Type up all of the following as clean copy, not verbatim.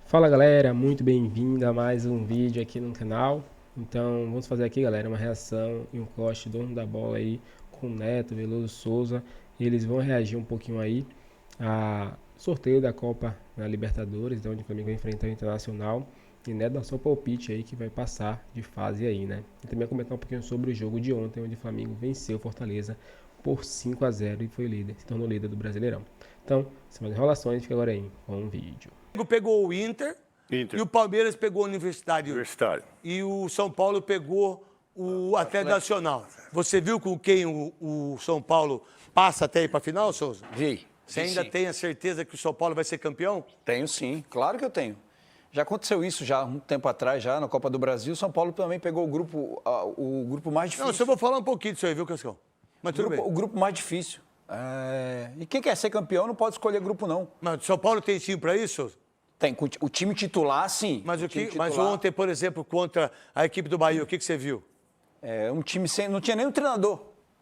Fala galera, muito bem-vindo a mais um vídeo aqui no canal. Então vamos fazer aqui, galera, uma reação e um corte dono da bola aí com o Neto, Veloso Souza. Eles vão reagir um pouquinho aí a sorteio da Copa da Libertadores, onde o Flamengo vai enfrentar o Internacional. E Neto dá seu palpite aí que vai passar de fase aí, né? E também comentar um pouquinho sobre o jogo de ontem, onde o Flamengo venceu o Fortaleza por 5-0 e foi líder, se tornou líder do Brasileirão. Então, sem mais enrolações, fica agora aí com o vídeo. O Flamengo pegou o Inter e o Palmeiras pegou o Universitário. E o São Paulo pegou o Atlético Nacional. Você viu com quem o São Paulo passa até ir para a final, Souza? Vi. Você ainda tem a certeza que o São Paulo vai ser campeão? Tenho sim, claro que eu tenho. Já aconteceu isso já um tempo atrás, já na Copa do Brasil. O São Paulo também pegou o grupo mais difícil. Não, eu vou falar um pouquinho disso aí, viu, Cascão? Mas tudo bem. O grupo mais difícil. E quem quer ser campeão não pode escolher grupo, não. Mas o São Paulo tem time para isso, Souza? Tem. O time titular, sim. Mas ontem, por exemplo, contra a equipe do Bahia, o que você viu? Um time sem... Não tinha nem um treinador.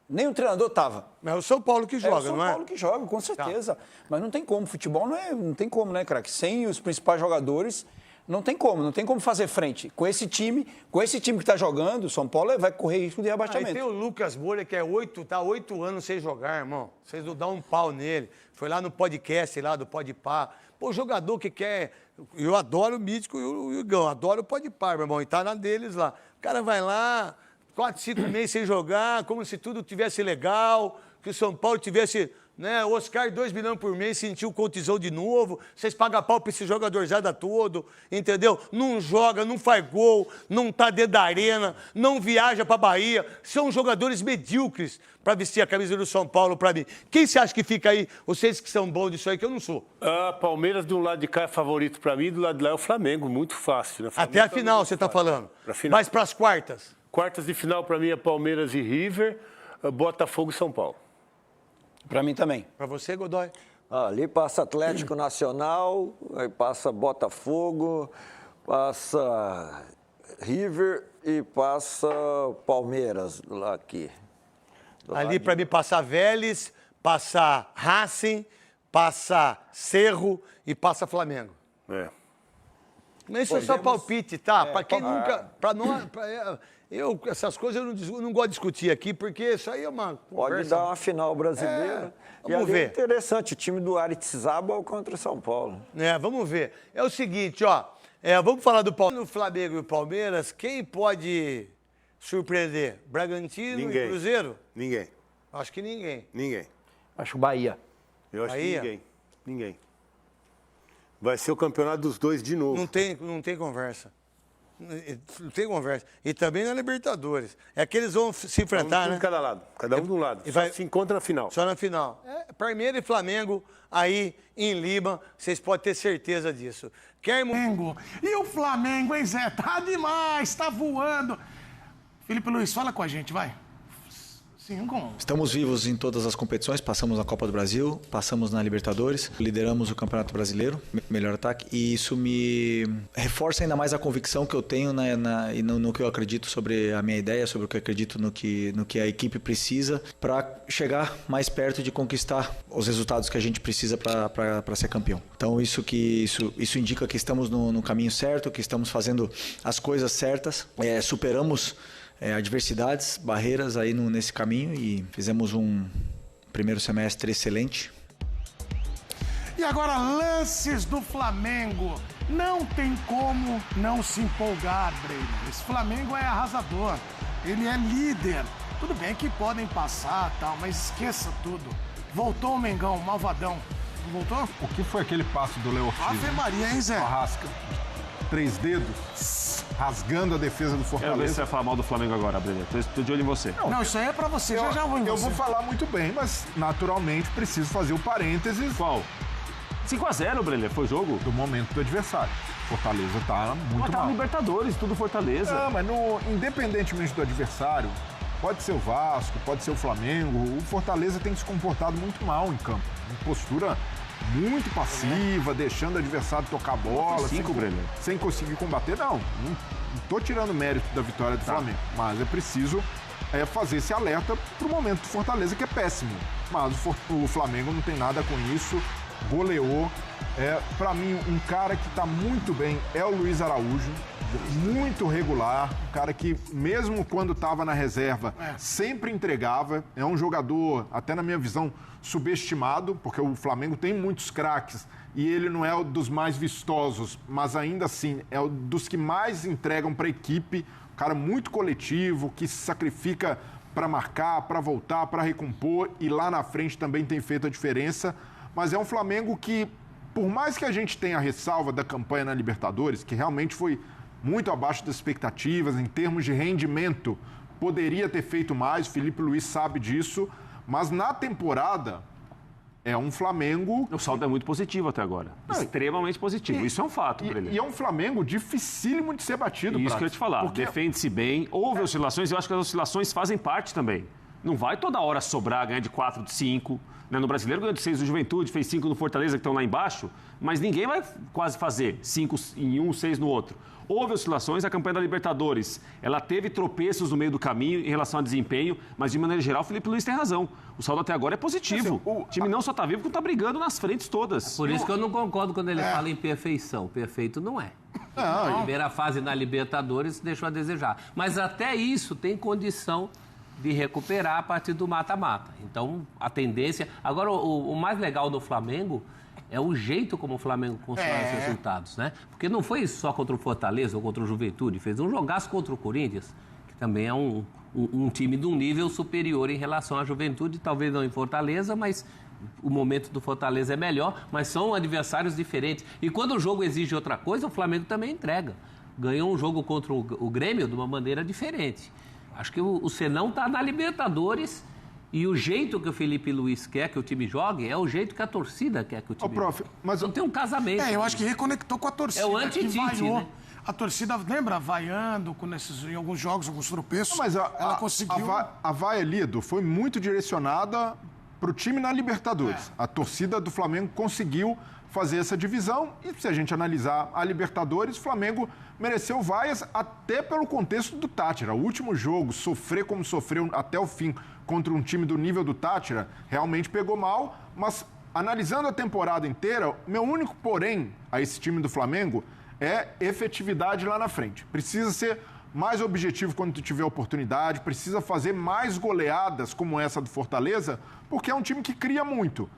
Nem o treinador estava. É o São Paulo que joga, não é? É o São Paulo que joga, com certeza. Tá. Mas não tem como. Futebol não tem como, né, craque? Sem os principais jogadores, não tem como fazer frente. Com esse time que está jogando, o São Paulo vai correr risco de rebaixamento. Aí tem o Lucas Moura, que tá 8 anos sem jogar, irmão. Vocês não dão um pau nele. Foi lá no podcast, lá do Podpah. Pô, jogador que quer... Eu adoro o Mítico e o Igão. Adoro o Podpah, meu irmão. E tá na deles lá. O cara vai lá... 4, 5 meses sem jogar, como se tudo tivesse legal, que o São Paulo tivesse, né, Oscar 2 milhões por mês, sentiu contusão de novo, vocês pagam pau pra esse jogadorzada todo, entendeu? Não joga, não faz gol, não tá dentro da arena, não viaja pra Bahia, são jogadores medíocres pra vestir a camisa do São Paulo pra mim. Quem você acha que fica aí, vocês que são bons disso aí, que eu não sou? Palmeiras de um lado de cá é favorito pra mim, do lado de lá é o Flamengo, muito fácil. Né? Até a final, você tá falando. Mas pras quartas? Quartas de final, para mim, é Palmeiras e River, Botafogo e São Paulo. Para mim também. Para você, Godoy? Ali passa Atlético Nacional, aí passa Botafogo, passa River e passa Palmeiras lá aqui. Ali para mim passa Vélez, passa Racing, passa Cerro e passa Flamengo. Mas isso é só palpite, tá? Para quem nunca... essas coisas eu não gosto de discutir aqui, porque isso aí é uma conversa. Pode dar uma final brasileira. Vamos ver. É interessante, o time do Aritzabal contra o São Paulo. Vamos ver. É o seguinte, ó. Vamos falar do Flamengo e o Palmeiras. Quem pode surpreender? Bragantino e Cruzeiro? Ninguém. Acho que ninguém. Ninguém. Acho Bahia. Eu acho que ninguém. Vai ser o campeonato dos dois de novo. Não tem conversa. Não tem conversa. E também na Libertadores. É que eles vão se enfrentar, né? De cada lado. Cada um de um lado. Só se encontra na final. Só na final. Palmeiras e Flamengo aí em Lima. Vocês podem ter certeza disso. E o Flamengo, hein, Zé? Tá demais, tá voando. Felipe Luiz, fala com a gente, vai. Estamos vivos em todas as competições, passamos na Copa do Brasil, passamos na Libertadores, lideramos o Campeonato Brasileiro, melhor ataque, e isso me reforça ainda mais a convicção que eu tenho no que eu acredito sobre a minha ideia, sobre o que eu acredito no que a equipe precisa para chegar mais perto de conquistar os resultados que a gente precisa para ser campeão. Então isso indica que estamos no caminho certo, que estamos fazendo as coisas certas, superamos adversidades, barreiras aí nesse caminho e fizemos um primeiro semestre excelente. E agora, lances do Flamengo. Não tem como não se empolgar, Breno. Esse Flamengo é arrasador. Ele é líder. Tudo bem que podem passar e tal, mas esqueça tudo. Voltou o Mengão, malvadão. Voltou? O que foi aquele passo do Léo Ortiz? Ave Maria, hein, Zé? Arrasca. 3 dedos, rasgando a defesa do Fortaleza. Quero ver se você vai falar mal do Flamengo agora, Breno. Tô de olho em você. Não, isso aí é pra você, já vou em você. Eu vou falar muito bem, mas naturalmente preciso fazer o parênteses. Qual? 5-0, Breno, foi o jogo? Do momento do adversário. Fortaleza tá muito mal. Tá Libertadores, tudo Fortaleza. Não, mas independentemente do adversário, pode ser o Vasco, pode ser o Flamengo, o Fortaleza tem se comportado muito mal em campo. Em postura muito passiva, deixando o adversário tocar a bola. Sem conseguir combater, não tô tirando mérito da vitória do Flamengo, mas é preciso fazer esse alerta pro momento do Fortaleza, que é péssimo. Mas o Flamengo não tem nada com isso, goleou Para mim, um cara que está muito bem é o Luiz Araújo, muito regular, um cara que, mesmo quando estava na reserva, sempre entregava. É um jogador, até na minha visão, subestimado, porque o Flamengo tem muitos craques e ele não é o dos mais vistosos, mas ainda assim é o dos que mais entregam para a equipe. Um cara muito coletivo, que se sacrifica para marcar, para voltar, para recompor, e lá na frente também tem feito a diferença. Mas é um Flamengo que, por mais que a gente tenha a ressalva da campanha na Libertadores, que realmente foi muito abaixo das expectativas, em termos de rendimento, poderia ter feito mais, o Felipe Luiz sabe disso, mas na temporada é um Flamengo... O saldo é muito positivo até agora, extremamente positivo, isso é um fato. E é um Flamengo dificílimo de ser batido. Isso que eu ia te falar, defende-se bem, houve oscilações, eu acho que as oscilações fazem parte também. Não vai toda hora sobrar, ganhar de 4, de 5... No Brasileiro ganhou de 6 do Juventude, fez 5 no Fortaleza, que estão lá embaixo, mas ninguém vai quase fazer 5 em um, 6 no outro. Houve oscilações, a campanha da Libertadores, ela teve tropeços no meio do caminho em relação ao desempenho, mas de maneira geral o Felipe Luiz tem razão. O saldo até agora é positivo. O time não só está vivo, como está brigando nas frentes todas. Por isso que eu não concordo quando ele fala em perfeição. Perfeito não é. A primeira fase na Libertadores deixou a desejar. Mas até isso tem condição de recuperar a partir do mata-mata. Então, a tendência... Agora, o mais legal do Flamengo é o jeito como o Flamengo constrói os resultados, né? Porque não foi só contra o Fortaleza ou contra o Juventude, fez um jogaço contra o Corinthians, que também é um time de um nível superior em relação à Juventude, talvez não em Fortaleza, mas o momento do Fortaleza é melhor, mas são adversários diferentes. E quando o jogo exige outra coisa, o Flamengo também entrega. Ganhou um jogo contra o Grêmio de uma maneira diferente. Acho que o Senão está na Libertadores e o jeito que o Felipe Luiz quer que o time jogue é o jeito que a torcida quer que o time jogue. Mas não tem um casamento. Eu acho que reconectou com a torcida. É o anti-Tite, né? A torcida, lembra, vaiando em alguns jogos, alguns tropeços. Mas ela conseguiu... A vaia, Lido, foi muito direcionada para o time na Libertadores. A torcida do Flamengo conseguiu fazer essa divisão e, se a gente analisar a Libertadores, o Flamengo mereceu vaias até pelo contexto do Tátira. O último jogo, sofrer como sofreu até o fim contra um time do nível do Tátira, realmente pegou mal, mas analisando a temporada inteira, meu único porém a esse time do Flamengo é efetividade lá na frente. Precisa ser mais objetivo quando tiver oportunidade, precisa fazer mais goleadas como essa do Fortaleza, porque é um time que cria muito.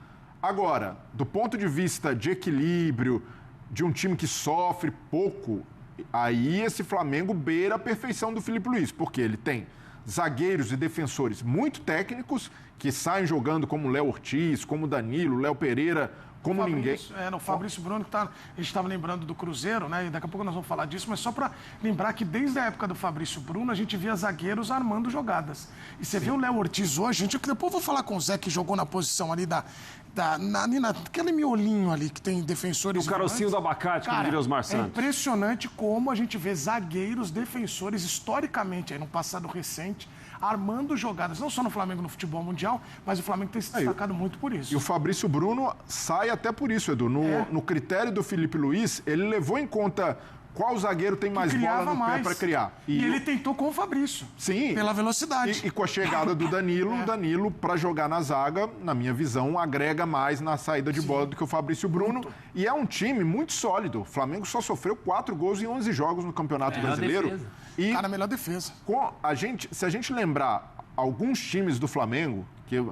Agora, do ponto de vista de equilíbrio, de um time que sofre pouco, aí esse Flamengo beira a perfeição do Felipe Luiz, porque ele tem zagueiros e defensores muito técnicos que saem jogando como Léo Ortiz, como Danilo, Léo Pereira, como ninguém. O Fabrício Bruno, que a gente estava lembrando do Cruzeiro, né? E daqui a pouco nós vamos falar disso, mas só para lembrar que desde a época do Fabrício Bruno, a gente via zagueiros armando jogadas. E você vê o Léo Ortiz hoje, gente, depois eu vou falar com o Zé, que jogou na posição ali naquele miolinho ali que tem defensores. O carocinho do abacate, como diria Osmar Santos. É impressionante como a gente vê zagueiros, defensores, historicamente, aí no passado recente, armando jogadas, não só no Flamengo no futebol mundial, mas o Flamengo tem se destacado muito por isso. E o Fabrício Bruno sai até por isso, Edu. No critério do Felipe Luiz, ele levou em conta qual zagueiro tem mais bola no pé para criar. E ele tentou com o Fabrício. Sim. Pela velocidade. E com a chegada do Danilo, o Danilo, para jogar na zaga, na minha visão, agrega mais na saída de bola do que o Fabrício Bruno. Muito. E é um time muito sólido. O Flamengo só sofreu 4 gols em 11 jogos no Campeonato Brasileiro. Defesa. E a melhor defesa. Se a gente lembrar alguns times do Flamengo que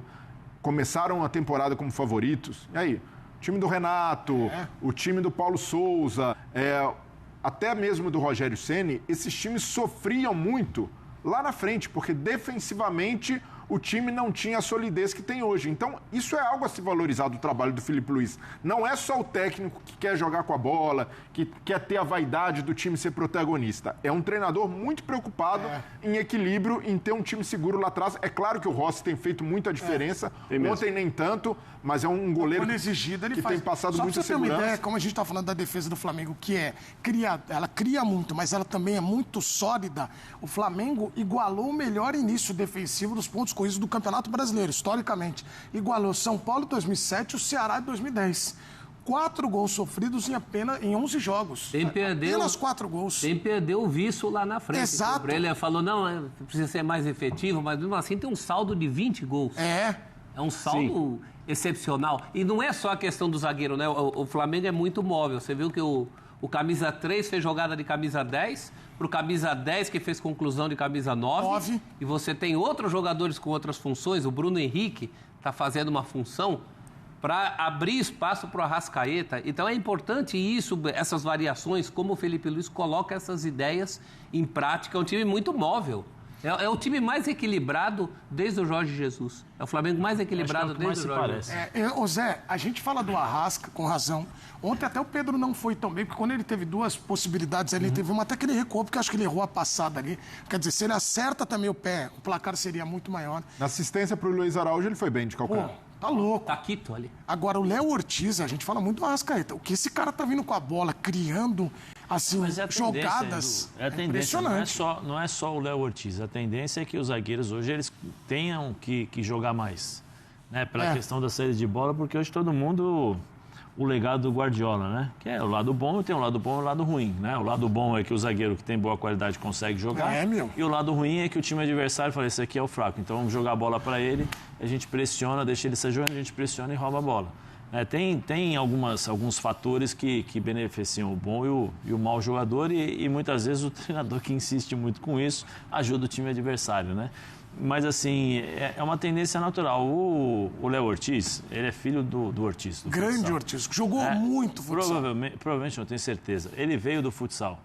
começaram a temporada como favoritos, e aí? O time do Renato, o time do Paulo Souza, até mesmo do Rogério Ceni, esses times sofriam muito lá na frente, porque defensivamente o time não tinha a solidez que tem hoje. Então, isso é algo a se valorizar do trabalho do Felipe Luiz. Não é só o técnico que quer jogar com a bola, que quer ter a vaidade do time ser protagonista. É um treinador muito preocupado em equilíbrio, em ter um time seguro lá atrás. É claro que o Rossi tem feito muita diferença. Ontem nem tanto, mas é um goleiro que tem passado muita segurança. Só pra você ter uma ideia, como a gente está falando da defesa do Flamengo, que ela cria muito, mas ela também é muito sólida. O Flamengo igualou o melhor início defensivo dos pontos corridos do Campeonato Brasileiro, historicamente. Igualou São Paulo em 2007 e o Ceará em 2010. 4 gols sofridos em 11 jogos. Apenas 4 gols. Tem perdeu o viço lá na frente. Exato. O Breler falou, precisa ser mais efetivo, mas mesmo assim tem um saldo de 20 gols. É um saldo excepcional. E não é só a questão do zagueiro, né? O Flamengo é muito móvel. Você viu que o camisa 3 fez jogada de camisa 10, pro camisa 10 que fez conclusão de camisa 9. E você tem outros jogadores com outras funções. O Bruno Henrique está fazendo uma função para abrir espaço para o Arrascaeta. Então é importante isso, essas variações, como o Felipe Luiz coloca essas ideias em prática. É um time muito móvel. É o time mais equilibrado desde o Jorge Jesus. É o Flamengo mais equilibrado desde o Jorge Jesus. Ô Zé, a gente fala do Arrasca, com razão. Ontem até o Pedro não foi tão bem, porque quando ele teve duas possibilidades ali, teve uma até que ele recuou, porque acho que ele errou a passada ali. Quer dizer, se ele acerta também o pé, o placar seria muito maior. Na assistência pro Luiz Araújo, ele foi bem de calcanhar. Tá louco. Taquito ali. Agora, o Léo Ortiz, a gente fala muito do Arrascaeta. O que esse cara tá vindo com a bola, criando, assim, jogadas. É a tendência, impressionante. Não é só o Léo Ortiz. A tendência é que os zagueiros hoje eles tenham que jogar mais. Né? Pela questão da saída de bola, porque hoje todo mundo... O legado do Guardiola, né? Que é o lado bom, tem o lado bom e o lado ruim, né? O lado bom é que o zagueiro que tem boa qualidade consegue jogar. E o lado ruim é que o time adversário fala, esse aqui é o fraco, então vamos jogar a bola para ele, a gente pressiona, deixa ele sair jogando, a gente pressiona e rouba a bola. Tem alguns fatores que beneficiam o bom e o mau jogador e muitas vezes o treinador que insiste muito com isso ajuda o time adversário, né? Mas, assim, é uma tendência natural. O Léo Ortiz, ele é filho do Ortiz. Do Grande futsal. Ortiz, jogou muito futsal. Provavelmente, não tenho certeza. Ele veio do futsal.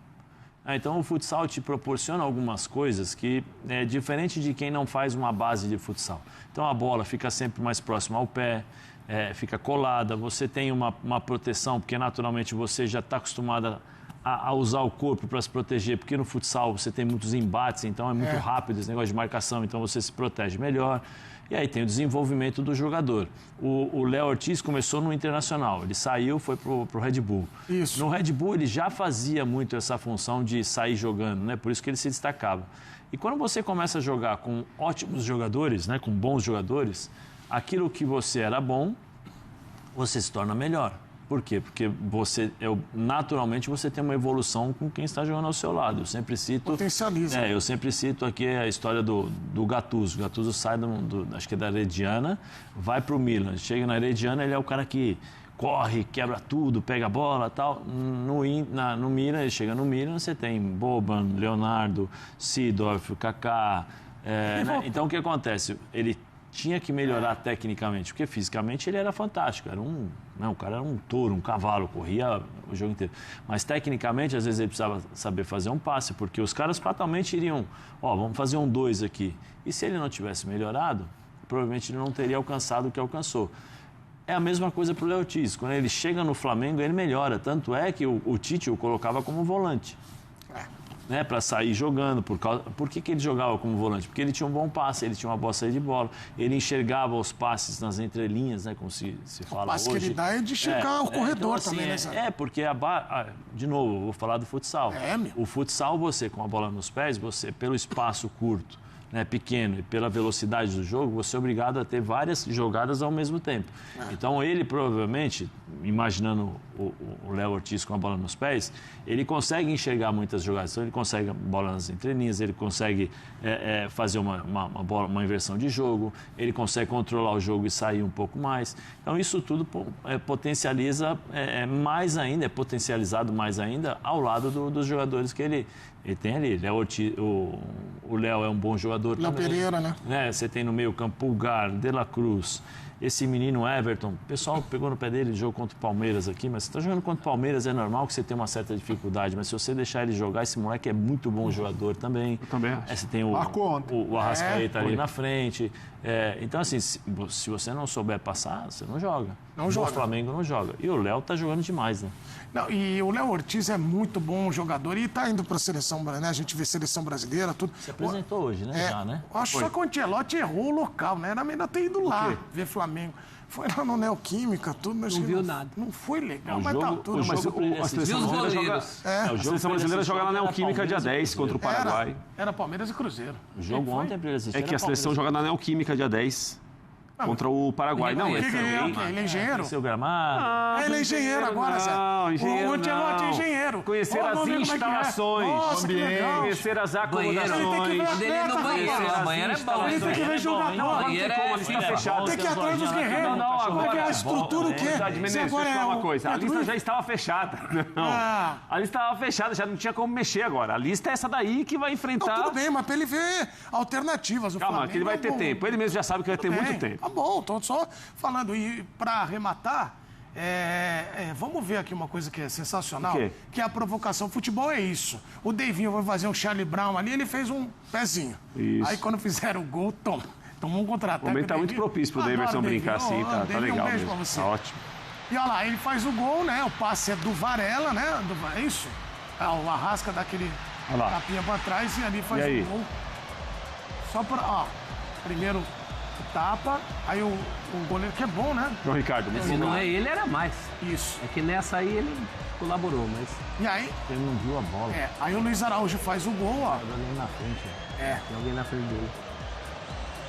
Então, o futsal te proporciona algumas coisas que é diferente de quem não faz uma base de futsal. Então, a bola fica sempre mais próxima ao pé, fica colada, você tem uma proteção, porque naturalmente você já está acostumada a usar o corpo para se proteger, porque no futsal você tem muitos embates, então é muito rápido esse negócio de marcação, então você se protege melhor. E aí tem o desenvolvimento do jogador. O Léo Ortiz começou no Internacional, ele saiu, foi pro Red Bull. Isso. No Red Bull ele já fazia muito essa função de sair jogando, né? Por isso que ele se destacava. E quando você começa a jogar com ótimos jogadores, né? Com bons jogadores, aquilo que você era bom, você se torna melhor. Por quê? Porque naturalmente você tem uma evolução com quem está jogando ao seu lado. Eu sempre cito... Potencializa. Eu sempre cito aqui a história do Gattuso. O Gattuso sai acho que é da Herediana, vai para o Milan. Chega na Herediana, ele é o cara que corre, quebra tudo, pega a bola e tal. No Milan, ele chega no Milan, você tem Boban, Leonardo, Seedorf, Kaká. Né? Então, o que acontece? Ele tinha que melhorar tecnicamente, porque fisicamente ele era fantástico, o cara era um touro, um cavalo, corria o jogo inteiro. Mas tecnicamente, às vezes ele precisava saber fazer um passe, porque os caras fatalmente iriam, vamos fazer um 2 aqui. E se ele não tivesse melhorado, provavelmente ele não teria alcançado o que alcançou. É a mesma coisa para o Léo Ortiz. Quando ele chega no Flamengo, ele melhora. Tanto é que o Tite o colocava como volante. Né, para sair jogando. Por que ele jogava como volante? Porque ele tinha um bom passe, ele tinha uma boa saída de bola, ele enxergava os passes nas entrelinhas, né, como se fala hoje. O passe que ele dá é de chegar o corredor então, assim, também, né? Porque de novo, eu vou falar do futsal. O futsal, você com a bola nos pés, você, pelo espaço curto, né, pequeno e pela velocidade do jogo, você é obrigado a ter várias jogadas ao mesmo tempo. Então, ele provavelmente, imaginando o Léo Ortiz com a bola nos pés, ele consegue enxergar muitas jogadas. Então, ele consegue a bola nas entrelinhas, ele consegue fazer uma inversão de jogo, ele consegue controlar o jogo e sair um pouco mais. Então, isso tudo potencializa mais ainda, é potencializado mais ainda ao lado dos jogadores que ele tem ali. O Léo é um bom jogador Léo também. Pereira, né? Você tem no meio campo Pulgar, De La Cruz, esse menino Everton. O pessoal pegou no pé dele, jogo contra o Palmeiras aqui, mas você está jogando contra o Palmeiras, é normal que você tenha uma certa dificuldade, mas se você deixar ele jogar, esse moleque é muito bom jogador também. Eu também acho. Você tem o Arrascaeta ali na frente. Então, assim, se você não souber passar, você não joga. O Flamengo não joga. E o Léo tá jogando demais, né? Não, e o Léo Ortiz é muito bom jogador e está indo para a seleção, né? A gente vê seleção brasileira, tudo. Se apresentou hoje, né? Já, né? Acho só que o Ancelotti errou o local, né? Era melhor ter ido lá ver Flamengo. Foi lá no Neoquímica, tudo, mas não viu nada. Não foi legal, mas tá tudo. A seleção brasileira joga na Neoquímica dia 10 contra o Paraguai. Era Palmeiras e Cruzeiro. O jogo ontem para ele assistir. É que a seleção joga na Neoquímica dia 10. Contra o Paraguai. Não, ele é engenheiro? Seu gramado. Ele é engenheiro agora, Zé. Não, engenheiro o Ancelotti é engenheiro. Conhecer as instalações. Nossa, que legal. Conhecer as Banheiro. acomodações. Ele no banheiro. O banheiro é bom. Ele tem que ver jogador. Não, banheiro como é ali está fechado. Tem que ir atrás dos guerreiros. Não, Como é que é a agora. estrutura, o quê? Menezes, deixa eu falar uma coisa. A lista já estava fechada. Não. A lista estava fechada, já não tinha como mexer agora. A lista é essa daí que vai enfrentar. Não, tudo bem, mas pra ele ver alternativas. Calma, que ele vai ter tempo. Ele mesmo já sabe que vai ter muito tempo. Tá bom, tô só falando. E pra arrematar, vamos ver aqui uma coisa que é sensacional, O quê? que é a provocação. Futebol é isso. O Davinho vai fazer um Charlie Brown ali, ele fez um pezinho. Isso. Aí quando fizeram o gol, tomou um contra-ataque. O momento tá muito Davinho. propício pro Adoro Davidson brincar Davinho. assim, tá Davinho, legal um beijo mesmo. pra você. Tá ótimo. E olha lá, ele faz o gol, né? O passe é do Varela, né? É isso? O Arrasca dá aquele tapinha pra trás e ali faz o gol. Só pra... Ó, primeiro tapa, aí o goleiro, que é bom, né? Ô, Ricardo, Se não é ele, era mais. Isso. É que nessa aí ele colaborou, mas... E aí... Ele não viu a bola. Aí o Luiz Araújo faz o gol, ó. Tem alguém na frente. Tem alguém na frente dele.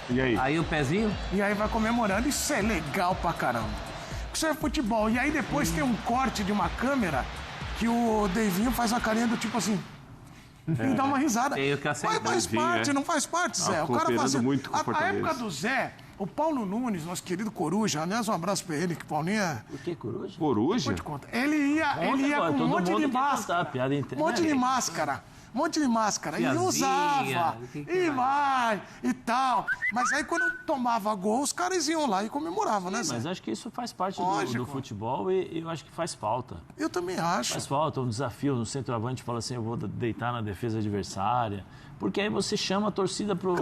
E aí? Aí o pezinho? E aí vai comemorando, isso é legal pra caramba. Isso é futebol. E aí depois tem um corte de uma câmera que o Davinho faz uma carinha do tipo assim... E dá uma risada. Tenho que aceitar. Mas faz parte, não faz parte, Zé. O cara fazia... muito com A Fortaleza. época do Zé, o Paulo Nunes, nosso querido Coruja, aliás, um abraço pra ele, que o Paulinho é... Por que coruja? Coruja? Vou te contar. Ele ia com um monte de máscara. Piada interna. Um monte de máscara. Um monte de máscara. E Tiazinha, usava. o que E vai. E tal. Mas aí quando tomava gol, os caras iam lá e comemoravam, né, Zé? Mas acho que isso faz parte do Lógico. futebol e eu acho que faz falta. Eu também acho. Faz falta, um desafio no centroavante fala assim, eu vou deitar na defesa adversária. Porque aí você chama a torcida pro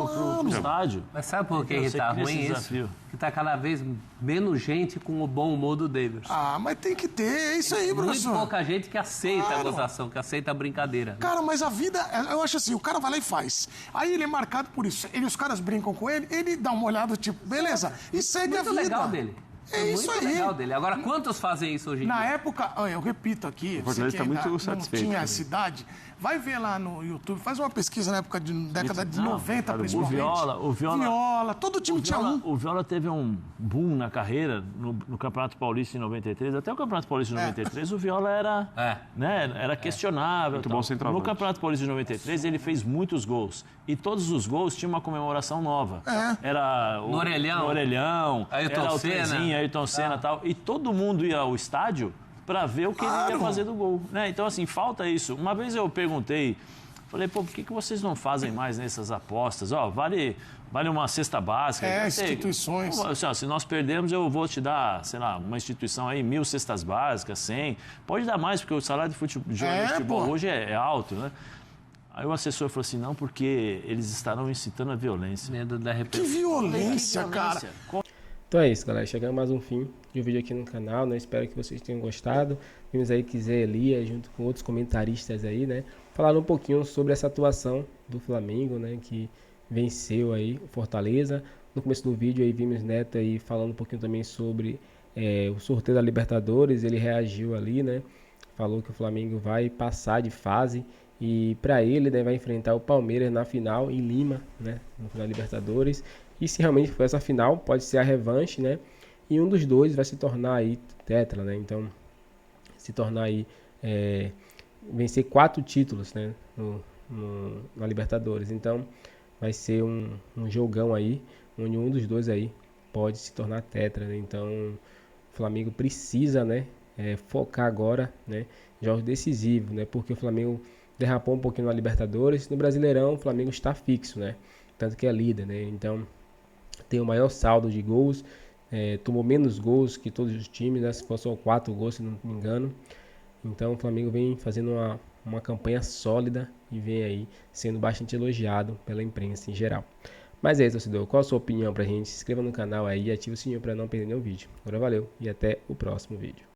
estádio. Mas sabe por que Você tá cria esse ruim isso? desafio. Que tá cada vez menos gente com o bom humor do Davidson. Mas tem que ter. É isso aí, Muito professor. pouca gente que aceita a gozação, que aceita a brincadeira. Cara, mas a vida, eu acho assim, o cara vai lá e faz. Aí ele é marcado por isso. Os caras brincam com ele, ele dá uma olhada, tipo, beleza, e segue a Muito vida. legal dele. É isso muito aí. legal dele. Agora, quantos fazem isso hoje em Na dia? época, eu repito aqui, você Fortaleza que tá ainda muito não satisfeito tinha também. essa idade, vai ver lá no YouTube, faz uma pesquisa na época de década de 90, O principalmente. Viola, todo time tinha um. O Viola teve um boom na carreira no Campeonato Paulista em 93. Até o Campeonato Paulista de 93, o Viola era questionável. Muito bom centroavante. No Campeonato Paulista de 93, ele fez muitos gols. E todos os gols tinham uma comemoração nova. Era o No Orelhão. Ayrton era o Senna. Trezinho, Ayrton Senna e tal. E todo mundo ia ao estádio para ver o que ele ia fazer do gol. Né? Então, assim, falta isso. Uma vez eu perguntei, falei, por que vocês não fazem mais nessas apostas? Vale uma cesta básica. Instituições. Se nós perdermos, eu vou te dar, sei lá, uma instituição aí, 1.000 cestas básicas, 100. Pode dar mais, porque o salário de futebol hoje é alto, né? Aí o assessor falou assim, não, porque eles estarão incitando a violência. Medo da Que violência, cara. Então é isso, galera. Chegamos a mais um fim de um vídeo aqui no canal, né? Espero que vocês tenham gostado. Vimos aí que Zé Elia, junto com outros comentaristas aí, né? Falaram um pouquinho sobre essa atuação do Flamengo, né? Que venceu aí o Fortaleza. No começo do vídeo aí vimos Neto aí falando um pouquinho também sobre o sorteio da Libertadores. Ele reagiu ali, né? Falou que o Flamengo vai passar de fase. E para ele, né, vai enfrentar o Palmeiras na final em Lima, né? No final da Libertadores. E se realmente for essa final, pode ser a revanche, né? E um dos dois vai se tornar aí tetra, né? Então, se tornar aí... vencer 4 títulos, né? Na Libertadores. Então, vai ser um jogão aí, onde um dos dois aí pode se tornar tetra, né? Então, o Flamengo precisa, né? Focar agora, né? Jogos decisivos, né? Porque o Flamengo derrapou um pouquinho na Libertadores. No Brasileirão, o Flamengo está fixo, né? Tanto que é líder, né? Então, tem o maior saldo de gols, tomou menos gols que todos os times, né? Se fosse só 4 gols, se não me engano. Então, o Flamengo vem fazendo uma campanha sólida e vem aí sendo bastante elogiado pela imprensa em geral. Mas é isso, torcedor. Qual a sua opinião pra gente? Se inscreva no canal aí e ative o sininho para não perder nenhum vídeo. Agora valeu e até o próximo vídeo.